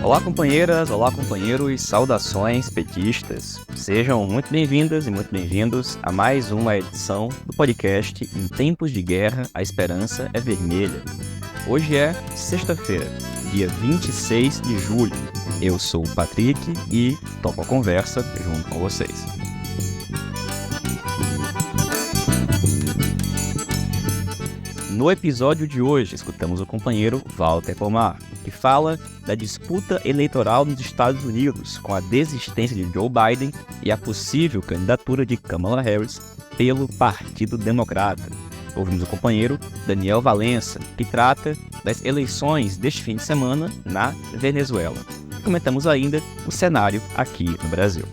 Olá, companheiras, olá, companheiros, saudações petistas. Sejam muito bem-vindas e muito bem-vindos a mais uma edição do podcast Em Tempos de Guerra, a Esperança é Vermelha. Hoje é sexta-feira, dia 26 de julho. Eu sou o Patrick e toco a conversa junto com vocês. No episódio de hoje, escutamos o companheiro Walter Pomar, que fala da disputa eleitoral nos Estados Unidos, com a desistência de Joe Biden e a possível candidatura de Kamala Harris pelo Partido Democrata. Ouvimos o companheiro Daniel Valença, que trata das eleições deste fim de semana na Venezuela. E comentamos ainda o cenário aqui no Brasil.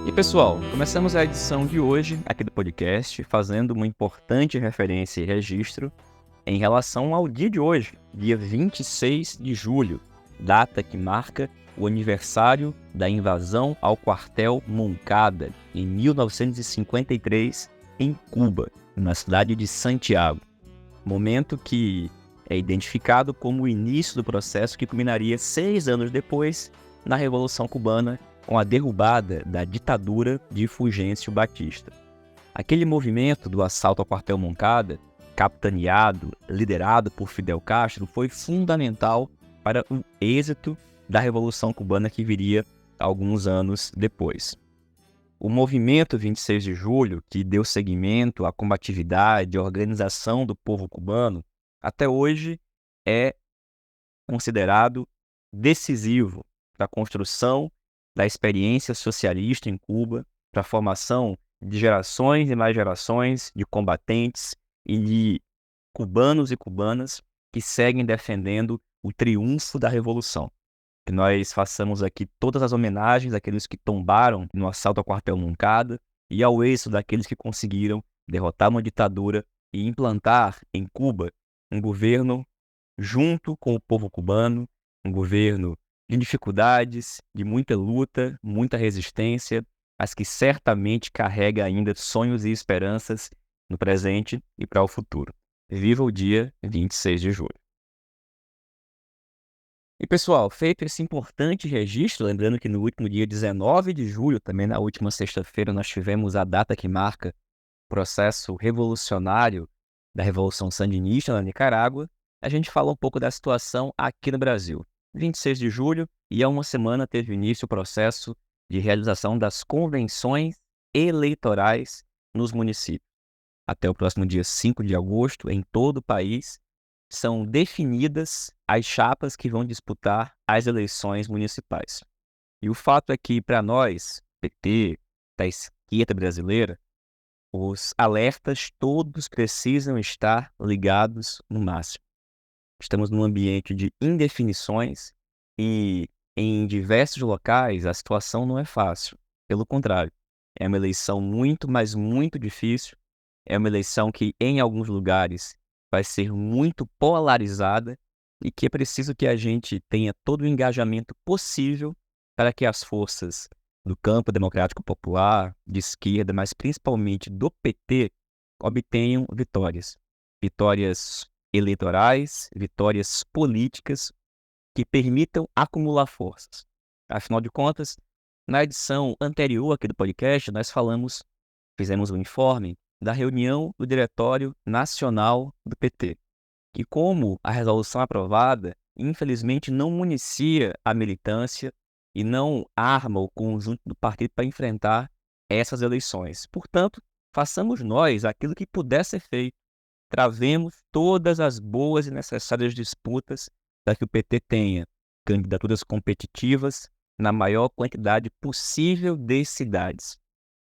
E pessoal, começamos a edição de hoje aqui do podcast fazendo uma importante referência e registro em relação ao dia de hoje, dia 26 de julho, data que marca o aniversário da invasão ao quartel Moncada, em 1953, em Cuba, na cidade de Santiago. Momento que é identificado como o início do processo que culminaria 6 anos depois na Revolução Cubana, com a derrubada da ditadura de Fulgêncio Batista. Aquele movimento do assalto ao quartel Moncada, capitaneado, liderado por Fidel Castro, foi fundamental para o êxito da Revolução Cubana que viria alguns anos depois. O movimento 26 de julho, que deu seguimento à combatividade e organização do povo cubano, até hoje é considerado decisivo para a construção da experiência socialista em Cuba, para a formação de gerações e mais gerações de combatentes e de cubanos e cubanas que seguem defendendo o triunfo da Revolução. Que nós façamos aqui todas as homenagens àqueles que tombaram no assalto ao quartel Moncada e ao êxito daqueles que conseguiram derrotar uma ditadura e implantar em Cuba um governo junto com o povo cubano, um governo de dificuldades, de muita luta, muita resistência, mas que certamente carrega ainda sonhos e esperanças no presente e para o futuro. Viva o dia 26 de julho. E pessoal, feito esse importante registro, lembrando que no último dia 19 de julho, também na última sexta-feira, nós tivemos a data que marca o processo revolucionário da Revolução Sandinista na Nicarágua, a gente fala um pouco da situação aqui no Brasil. 26 de julho, e há uma semana teve início o processo de realização das convenções eleitorais nos municípios. Até o próximo dia 5 de agosto, em todo o país, são definidas as chapas que vão disputar as eleições municipais. E o fato é que, para nós, PT, da esquerda brasileira, os alertas todos precisam estar ligados no máximo. Estamos num ambiente de indefinições e em diversos locais a situação não é fácil. Pelo contrário, é uma eleição muito, mas muito difícil. É uma eleição que em alguns lugares vai ser muito polarizada e que é preciso que a gente tenha todo o engajamento possível para que as forças do campo democrático popular, de esquerda, mas principalmente do PT, obtenham vitórias. Vitórias eleitorais, vitórias políticas que permitam acumular forças. Afinal de contas, na edição anterior aqui do podcast, nós fizemos um informe da reunião do Diretório Nacional do PT. E como a resolução aprovada, infelizmente, não municia a militância e não arma o conjunto do partido para enfrentar essas eleições. Portanto, façamos nós aquilo que puder ser feito. Travemos todas as boas e necessárias disputas para que o PT tenha candidaturas competitivas na maior quantidade possível de cidades.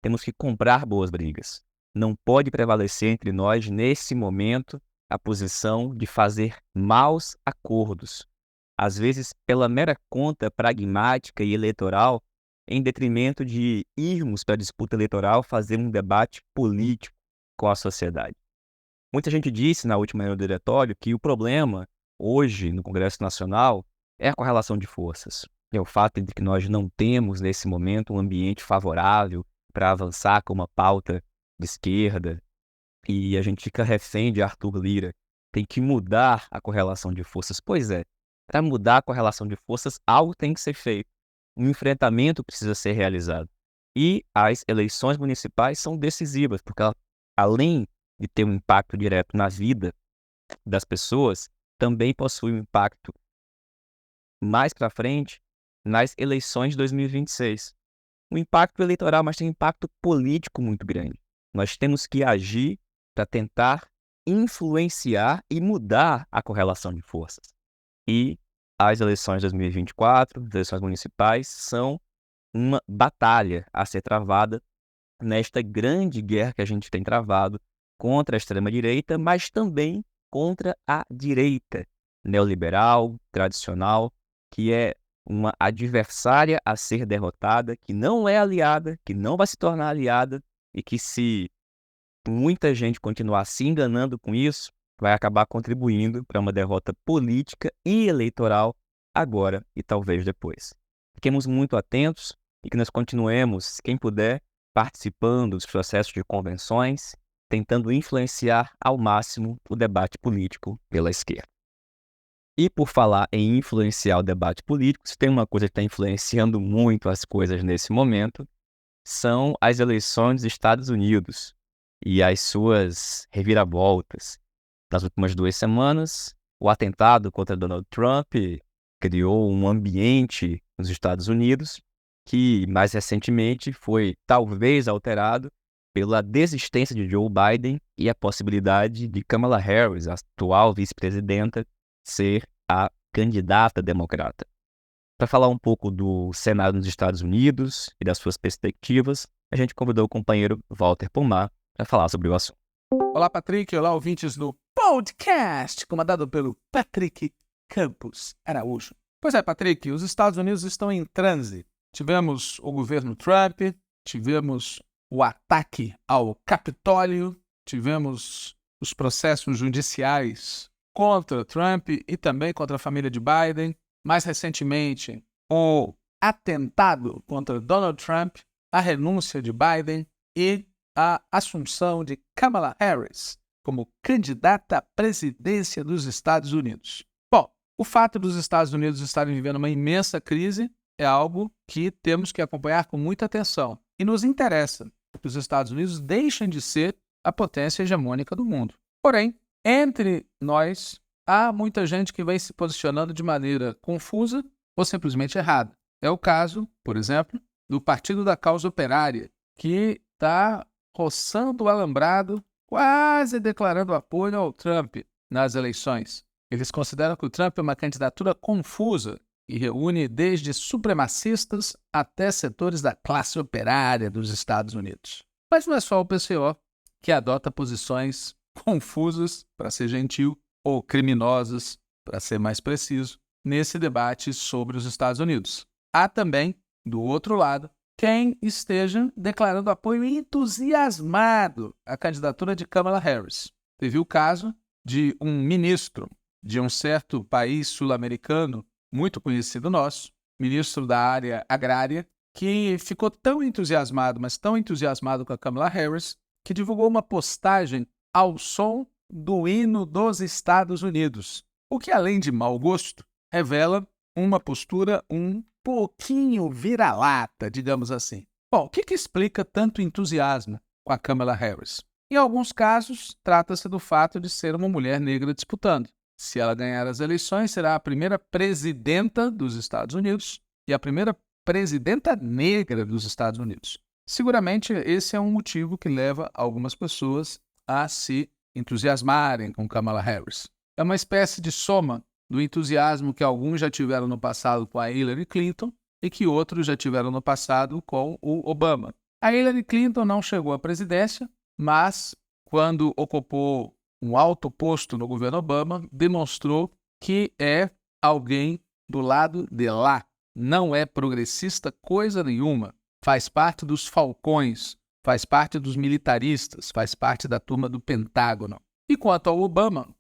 Temos que comprar boas brigas. Não pode prevalecer entre nós, nesse momento, a posição de fazer maus acordos, às vezes pela mera conta pragmática e eleitoral, em detrimento de irmos para a disputa eleitoral fazer um debate político com a sociedade. Muita gente disse na última reunião do diretório que o problema, hoje, no Congresso Nacional, é a correlação de forças. É o fato de que nós não temos, nesse momento, um ambiente favorável para avançar com uma pauta de esquerda, e a gente fica refém de Arthur Lira. Tem que mudar a correlação de forças. Pois é, para mudar a correlação de forças, algo tem que ser feito. Um enfrentamento precisa ser realizado. E as eleições municipais são decisivas, porque além de ter um impacto direto na vida das pessoas, também possui um impacto mais para frente nas eleições de 2026. Um impacto eleitoral, mas tem um impacto político muito grande. Nós temos que agir para tentar influenciar e mudar a correlação de forças. E as eleições de 2024, as eleições municipais, são uma batalha a ser travada nesta grande guerra que a gente tem travado contra a extrema-direita, mas também contra a direita neoliberal, tradicional, que é uma adversária a ser derrotada, que não é aliada, que não vai se tornar aliada e que, se muita gente continuar se enganando com isso, vai acabar contribuindo para uma derrota política e eleitoral agora e talvez depois. Fiquemos muito atentos e que nós continuemos, quem puder, participando dos processos de convenções, tentando influenciar ao máximo o debate político pela esquerda. E por falar em influenciar o debate político, se tem uma coisa que está influenciando muito as coisas nesse momento, são as eleições dos Estados Unidos e as suas reviravoltas. Nas últimas 2 semanas, o atentado contra Donald Trump criou um ambiente nos Estados Unidos que, mais recentemente, foi talvez alterado pela desistência de Joe Biden e a possibilidade de Kamala Harris, a atual vice-presidenta, ser a candidata democrata. Para falar um pouco do cenário nos Estados Unidos e das suas perspectivas, a gente convidou o companheiro Walter Pomar para falar sobre o assunto. Olá, Patrick. Olá, ouvintes do podcast, comandado pelo Patrick Campos Araújo. Pois é, Patrick, os Estados Unidos estão em transe. Tivemos o governo Trump, tivemos o ataque ao Capitólio, tivemos os processos judiciais contra Trump e também contra a família de Biden. Mais recentemente, o atentado contra Donald Trump, a renúncia de Biden e a assunção de Kamala Harris como candidata à presidência dos Estados Unidos. Bom, o fato dos Estados Unidos estarem vivendo uma imensa crise é algo que temos que acompanhar com muita atenção. E nos interessa que os Estados Unidos deixem de ser a potência hegemônica do mundo. Porém, entre nós, há muita gente que vem se posicionando de maneira confusa ou simplesmente errada. É o caso, por exemplo, do Partido da Causa Operária, que está roçando o alambrado, quase declarando apoio ao Trump nas eleições. Eles consideram que o Trump é uma candidatura confusa e reúne desde supremacistas até setores da classe operária dos Estados Unidos. Mas não é só o PCO que adota posições confusas, para ser gentil, ou criminosas, para ser mais preciso, nesse debate sobre os Estados Unidos. Há também, do outro lado, quem esteja declarando apoio entusiasmado à candidatura de Kamala Harris. Teve o caso de um ministro de um certo país sul-americano, muito conhecido nosso, ministro da área agrária, que ficou tão entusiasmado, mas tão entusiasmado com a Kamala Harris, que divulgou uma postagem ao som do hino dos Estados Unidos, o que, além de mau gosto, revela uma postura um pouquinho vira-lata, digamos assim. Bom, o que explica tanto entusiasmo com a Kamala Harris? Em alguns casos, trata-se do fato de ser uma mulher negra disputando. Se ela ganhar as eleições, será a primeira presidenta dos Estados Unidos e a primeira presidenta negra dos Estados Unidos. Seguramente, esse é um motivo que leva algumas pessoas a se entusiasmarem com Kamala Harris. É uma espécie de soma do entusiasmo que alguns já tiveram no passado com a Hillary Clinton e que outros já tiveram no passado com o Obama. A Hillary Clinton não chegou à presidência, mas quando ocupou um alto posto no governo Obama, demonstrou que é alguém do lado de lá. Não é progressista coisa nenhuma. Faz parte dos falcões, faz parte dos militaristas, faz parte da turma do Pentágono. E quanto ao Obama,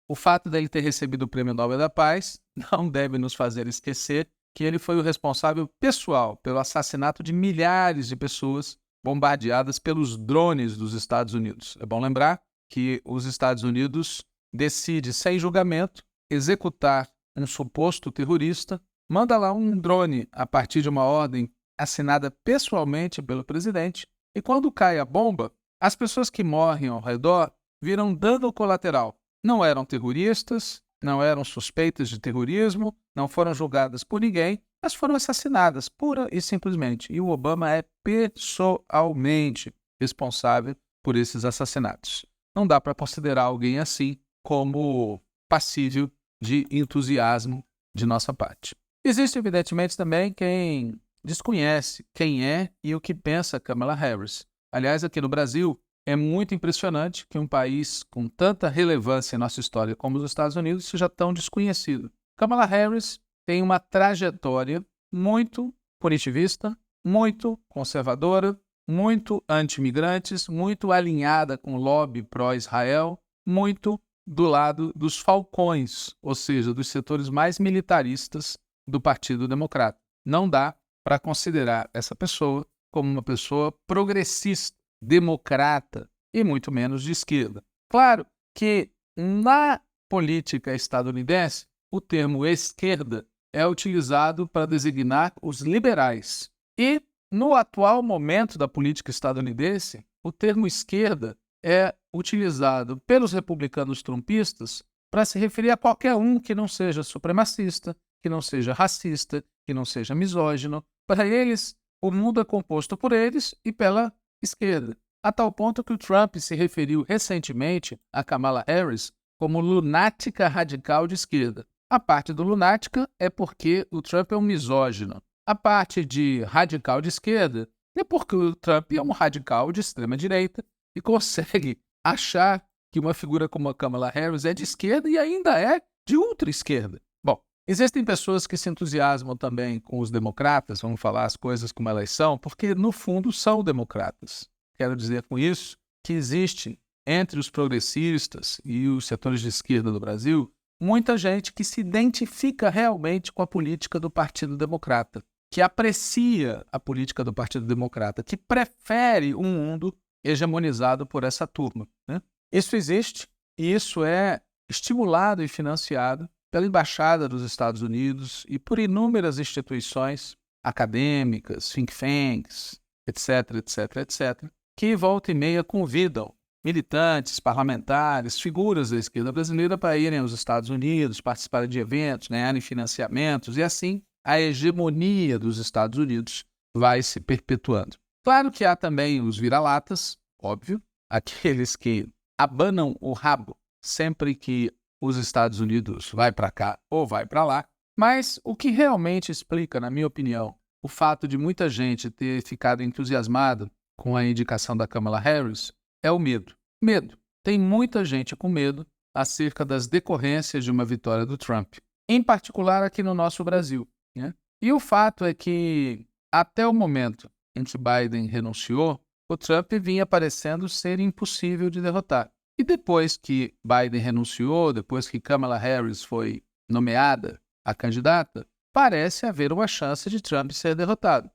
o fato dele ter recebido o Prêmio Nobel da Paz não deve nos fazer esquecer que ele foi o responsável pessoal pelo assassinato de milhares de pessoas bombardeadas pelos drones dos Estados Unidos. É bom lembrar que os Estados Unidos decide, sem julgamento, executar um suposto terrorista, manda lá um drone a partir de uma ordem assinada pessoalmente pelo presidente, e quando cai a bomba, as pessoas que morrem ao redor viram dano colateral. Não eram terroristas, não eram suspeitas de terrorismo, não foram julgadas por ninguém, mas foram assassinadas, pura e simplesmente. E o Obama é pessoalmente responsável por esses assassinatos. Não dá para considerar alguém assim como passível de entusiasmo de nossa parte. Existe, evidentemente, também quem desconhece quem é e o que pensa Kamala Harris. Aliás, aqui no Brasil, é muito impressionante que um país com tanta relevância em nossa história como os Estados Unidos seja tão desconhecido. Kamala Harris tem uma trajetória muito punitivista, muito conservadora, muito anti-imigrantes, muito alinhada com o lobby pró-Israel, muito do lado dos falcões, ou seja, dos setores mais militaristas do Partido Democrata. Não dá para considerar essa pessoa como uma pessoa progressista, democrata e muito menos de esquerda. Claro que na política estadunidense, o termo esquerda é utilizado para designar os liberais. E no atual momento da política estadunidense, o termo esquerda é utilizado pelos republicanos trumpistas para se referir a qualquer um que não seja supremacista, que não seja racista, que não seja misógino. Para eles, o mundo é composto por eles e pela esquerda, a tal ponto que o Trump se referiu recentemente a Kamala Harris como lunática radical de esquerda. A parte do lunática é porque o Trump é um misógino. A parte de radical de esquerda é porque o Trump é um radical de extrema-direita e consegue achar que uma figura como a Kamala Harris é de esquerda e ainda é de ultra-esquerda. Bom, existem pessoas que se entusiasmam também com os democratas, vamos falar as coisas como elas são, porque no fundo são democratas. Quero dizer com isso que existe entre os progressistas e os setores de esquerda do Brasil muita gente que se identifica realmente com a política do Partido Democrata, que aprecia a política do Partido Democrata, que prefere um mundo hegemonizado por essa turma, né? Isso existe e isso é estimulado e financiado pela Embaixada dos Estados Unidos e por inúmeras instituições acadêmicas, think tanks, etc., etc., etc., que volta e meia convidam militantes, parlamentares, figuras da esquerda brasileira para irem aos Estados Unidos, participarem de eventos, ganharem financiamentos, e assim a hegemonia dos Estados Unidos vai se perpetuando. Claro que há também os vira-latas, óbvio, aqueles que abanam o rabo sempre que os Estados Unidos vai para cá ou vai para lá, mas o que realmente explica, na minha opinião, o fato de muita gente ter ficado entusiasmado com a indicação da Kamala Harris é o medo. Medo. Tem muita gente com medo acerca das decorrências de uma vitória do Trump, em particular aqui no nosso Brasil, né? E o fato é que, até o momento em que Biden renunciou, o Trump vinha parecendo ser impossível de derrotar. E depois que Biden renunciou, depois que Kamala Harris foi nomeada a candidata, parece haver uma chance de Trump ser derrotado.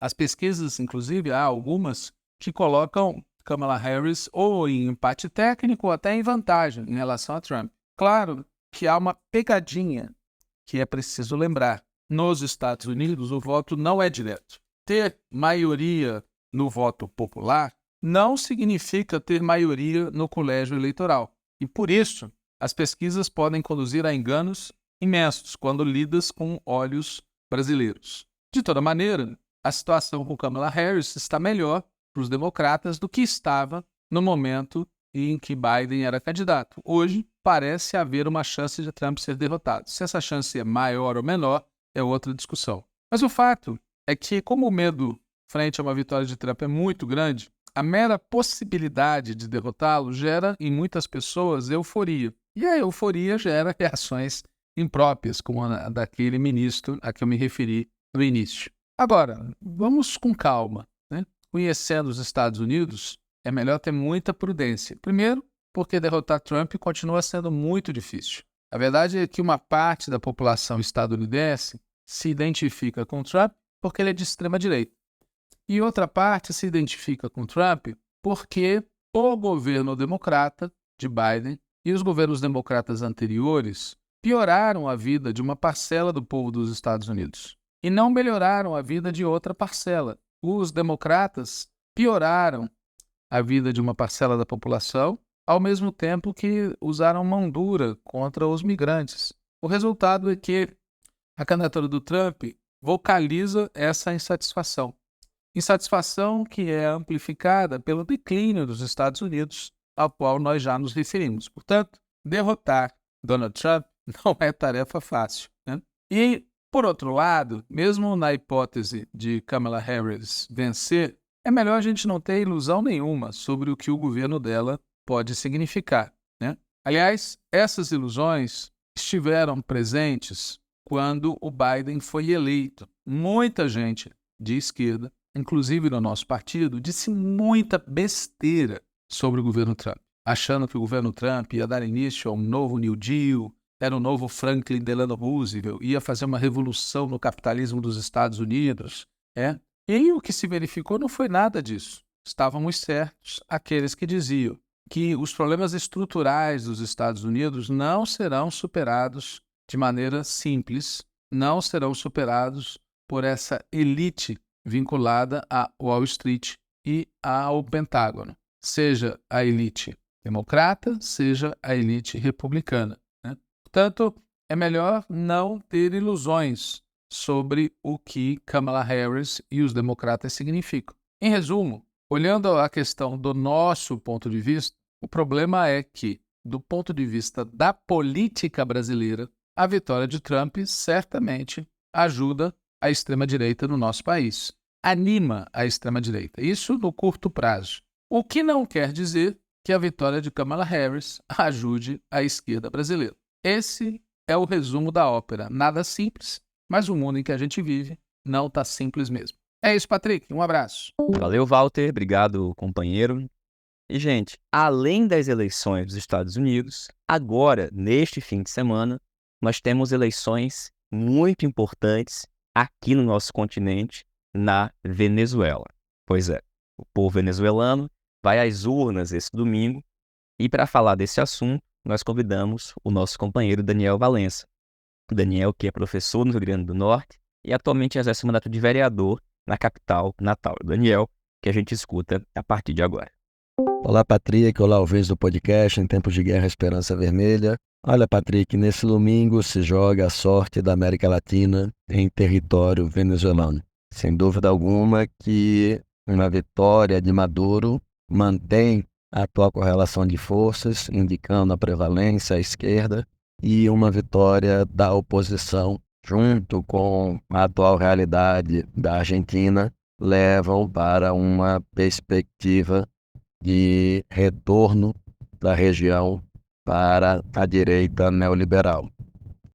As pesquisas, inclusive, há algumas que colocam Kamala Harris ou em empate técnico ou até em vantagem em relação a Trump. Claro que há uma pegadinha que é preciso lembrar. Nos Estados Unidos, o voto não é direto. Ter maioria no voto popular não significa ter maioria no colégio eleitoral. E por isso, as pesquisas podem conduzir a enganos imensos quando lidas com olhos brasileiros. De toda maneira, a situação com Kamala Harris está melhor para os democratas do que estava no momento em que Biden era candidato. Hoje, parece haver uma chance de Trump ser derrotado. Se essa chance é maior ou menor, é outra discussão. Mas o fato é que, como o medo frente a uma vitória de Trump é muito grande, a mera possibilidade de derrotá-lo gera, em muitas pessoas, euforia. E a euforia gera reações impróprias, como a daquele ministro a que eu me referi no início. Agora, vamos com calma, né? Conhecendo os Estados Unidos, é melhor ter muita prudência. Primeiro, porque derrotar Trump continua sendo muito difícil. A verdade é que uma parte da população estadunidense se identifica com Trump porque ele é de extrema-direita. E outra parte se identifica com Trump porque o governo democrata de Biden e os governos democratas anteriores pioraram a vida de uma parcela do povo dos Estados Unidos e não melhoraram a vida de outra parcela. Os democratas pioraram a vida de uma parcela da população, ao mesmo tempo que usaram mão dura contra os migrantes. O resultado é que a candidatura do Trump vocaliza essa insatisfação. Insatisfação que é amplificada pelo declínio dos Estados Unidos, ao qual nós já nos referimos. Portanto, derrotar Donald Trump não é tarefa fácil, né? E, por outro lado, mesmo na hipótese de Kamala Harris vencer, é melhor a gente não ter ilusão nenhuma sobre o que o governo dela pode significar, né? Aliás, essas ilusões estiveram presentes quando o Biden foi eleito. Muita gente de esquerda, inclusive no nosso partido, disse muita besteira sobre o governo Trump, achando que o governo Trump ia dar início a um novo New Deal, era o novo Franklin Delano Roosevelt, ia fazer uma revolução no capitalismo dos Estados Unidos. E o que se verificou não foi nada disso. Estávamos certos aqueles que diziam que os problemas estruturais dos Estados Unidos não serão superados de maneira simples, não serão superados por essa elite vinculada a Wall Street e ao Pentágono, seja a elite democrata, seja a elite republicana, né? Portanto, é melhor não ter ilusões sobre o que Kamala Harris e os democratas significam. Em resumo, olhando a questão do nosso ponto de vista, o problema é que, do ponto de vista da política brasileira, a vitória de Trump certamente ajuda a extrema-direita no nosso país, anima a extrema-direita, isso no curto prazo. O que não quer dizer que a vitória de Kamala Harris ajude a esquerda brasileira. Esse é o resumo da ópera. Nada simples, mas o mundo em que a gente vive não está simples mesmo. É isso, Patrick. Um abraço. Valeu, Walter. Obrigado, companheiro. E, gente, além das eleições dos Estados Unidos, agora, neste fim de semana, nós temos eleições muito importantes aqui no nosso continente, na Venezuela. Pois é, o povo venezuelano vai às urnas esse domingo e, para falar desse assunto, nós convidamos o nosso companheiro Daniel Valença. O Daniel, que é professor no Rio Grande do Norte e atualmente exerce o mandato de vereador na capital natal. Daniel, que a gente escuta a partir de agora. Olá, Patrick. Olá, ouvintes do podcast Em Tempos de Guerra, Esperança Vermelha. Olha, Patrick, nesse domingo se joga a sorte da América Latina em território venezuelano. Sem dúvida alguma que uma vitória de Maduro mantém a atual correlação de forças, indicando a prevalência à esquerda, e uma vitória da oposição, junto com a atual realidade da Argentina, levam para uma perspectiva de retorno da região para a direita neoliberal.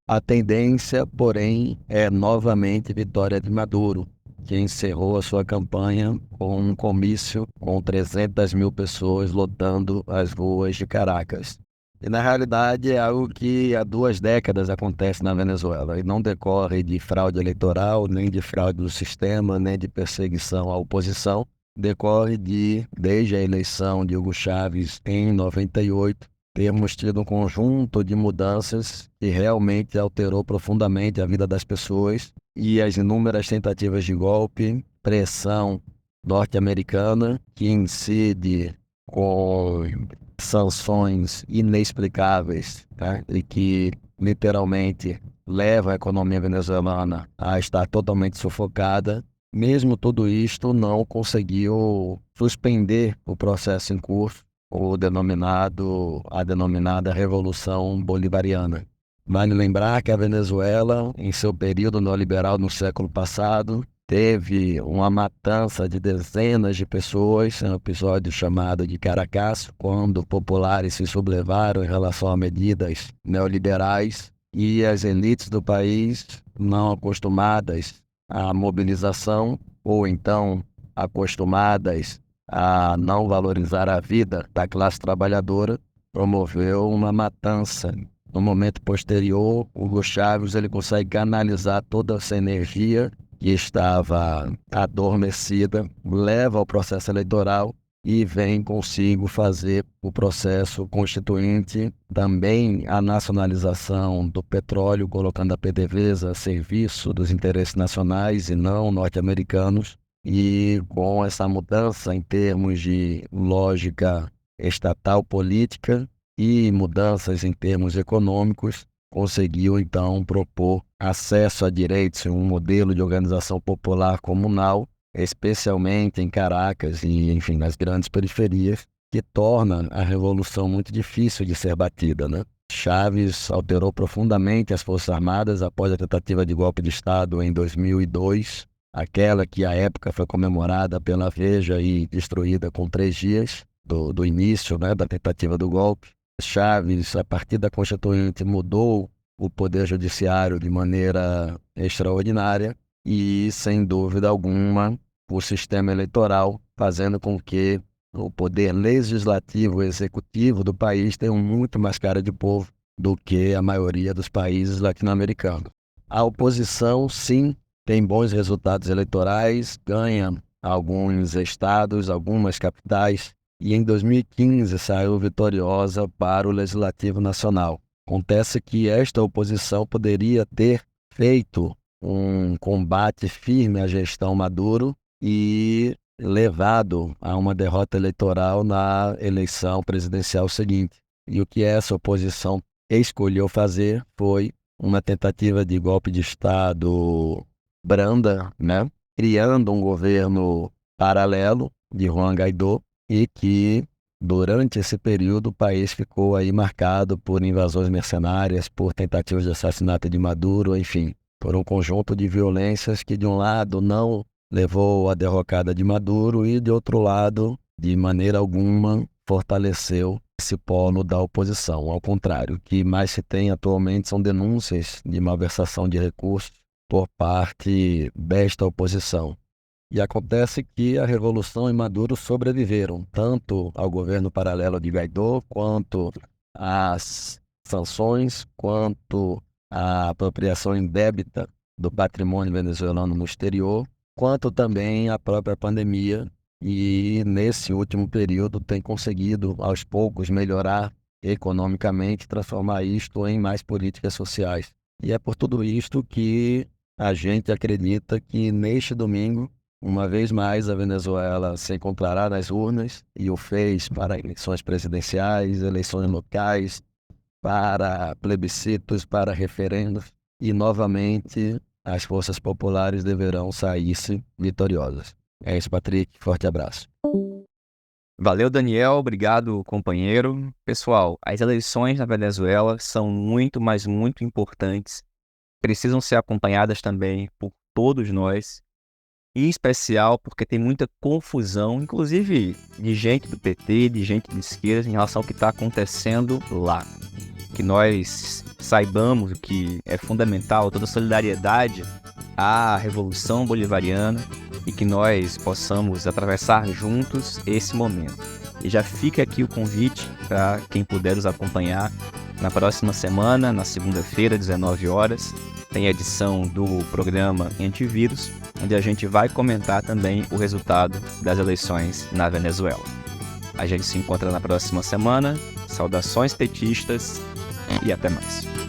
A tendência, porém, é novamente vitória de Maduro, que encerrou a sua campanha com um comício com 300 mil pessoas lotando as ruas de Caracas. E, na realidade, é algo que há 2 décadas acontece na Venezuela e não decorre de fraude eleitoral, nem de fraude do sistema, nem de perseguição à oposição. Decorre desde a eleição de Hugo Chávez em 98, termos tido um conjunto de mudanças que realmente alterou profundamente a vida das pessoas e as inúmeras tentativas de golpe, pressão norte-americana, que incide com sanções inexplicáveis, tá? E que literalmente leva a economia venezuelana a estar totalmente sufocada. Mesmo tudo isto não conseguiu suspender o processo em curso, a denominada Revolução Bolivariana. Vale lembrar que a Venezuela, em seu período neoliberal no século passado, teve uma matança de dezenas de pessoas, um episódio chamado de Caracas, quando populares se sublevaram em relação a medidas neoliberais e as elites do país, não acostumadas à mobilização ou então acostumadas a não valorizar a vida da classe trabalhadora, promoveu uma matança. No momento posterior, Hugo Chávez ele consegue canalizar toda essa energia que estava adormecida, leva ao processo eleitoral e vem consigo fazer o processo constituinte, também a nacionalização do petróleo, colocando a PDVSA a serviço dos interesses nacionais e não norte-americanos, e com essa mudança em termos de lógica estatal política e mudanças em termos econômicos, conseguiu então propor acesso a direitos, um modelo de organização popular comunal, especialmente em Caracas e, enfim, nas grandes periferias, que torna a revolução muito difícil de ser batida, né? Chávez alterou profundamente as Forças Armadas após a tentativa de golpe de Estado em 2002, aquela que à época foi comemorada pela Veja e destruída com 3 dias do início, né, da tentativa do golpe. Chávez, a partir da Constituinte, mudou o Poder Judiciário de maneira extraordinária e, sem dúvida alguma, o sistema eleitoral, fazendo com que o poder legislativo e executivo do país tenham muito mais cara de povo do que a maioria dos países latino-americanos. A oposição, sim, tem bons resultados eleitorais, ganha alguns estados, algumas capitais, e em 2015 saiu vitoriosa para o Legislativo Nacional. Acontece que esta oposição poderia ter feito um combate firme à gestão Maduro e levado a uma derrota eleitoral na eleição presidencial seguinte. E o que essa oposição escolheu fazer foi uma tentativa de golpe de Estado branda, né? Criando um governo paralelo de Juan Guaidó, e que durante esse período o país ficou aí marcado por invasões mercenárias, por tentativas de assassinato de Maduro, enfim, por um conjunto de violências que de um lado não levou à derrocada de Maduro e de outro lado, de maneira alguma, fortaleceu esse polo da oposição. Ao contrário, o que mais se tem atualmente são denúncias de malversação de recursos por parte desta oposição. E acontece que a Revolução e Maduro sobreviveram, tanto ao governo paralelo de Guaidó, quanto às sanções, quanto à apropriação indébita do patrimônio venezuelano no exterior, quanto também à própria pandemia. E nesse último período tem conseguido, aos poucos, melhorar economicamente, transformar isto em mais políticas sociais. E é por tudo isto que a gente acredita que neste domingo, uma vez mais, a Venezuela se encontrará nas urnas e o fez para eleições presidenciais, eleições locais, para plebiscitos, para referendos e, novamente, as forças populares deverão sair-se vitoriosas. É isso, Patrick. Forte abraço. Valeu, Daniel. Obrigado, companheiro. Pessoal, as eleições na Venezuela são muito, mas muito importantes. Precisam ser acompanhadas também por todos nós. Em especial porque tem muita confusão, inclusive de gente do PT, de gente de esquerda, em relação ao que está acontecendo lá. Que nós saibamos o que é fundamental, toda a solidariedade à Revolução Bolivariana e que nós possamos atravessar juntos esse momento. E já fica aqui o convite para quem puder nos acompanhar na próxima semana, na segunda-feira, 19 horas, tem a edição do programa Antivírus, onde a gente vai comentar também o resultado das eleições na Venezuela. A gente se encontra na próxima semana. Saudações petistas e até mais.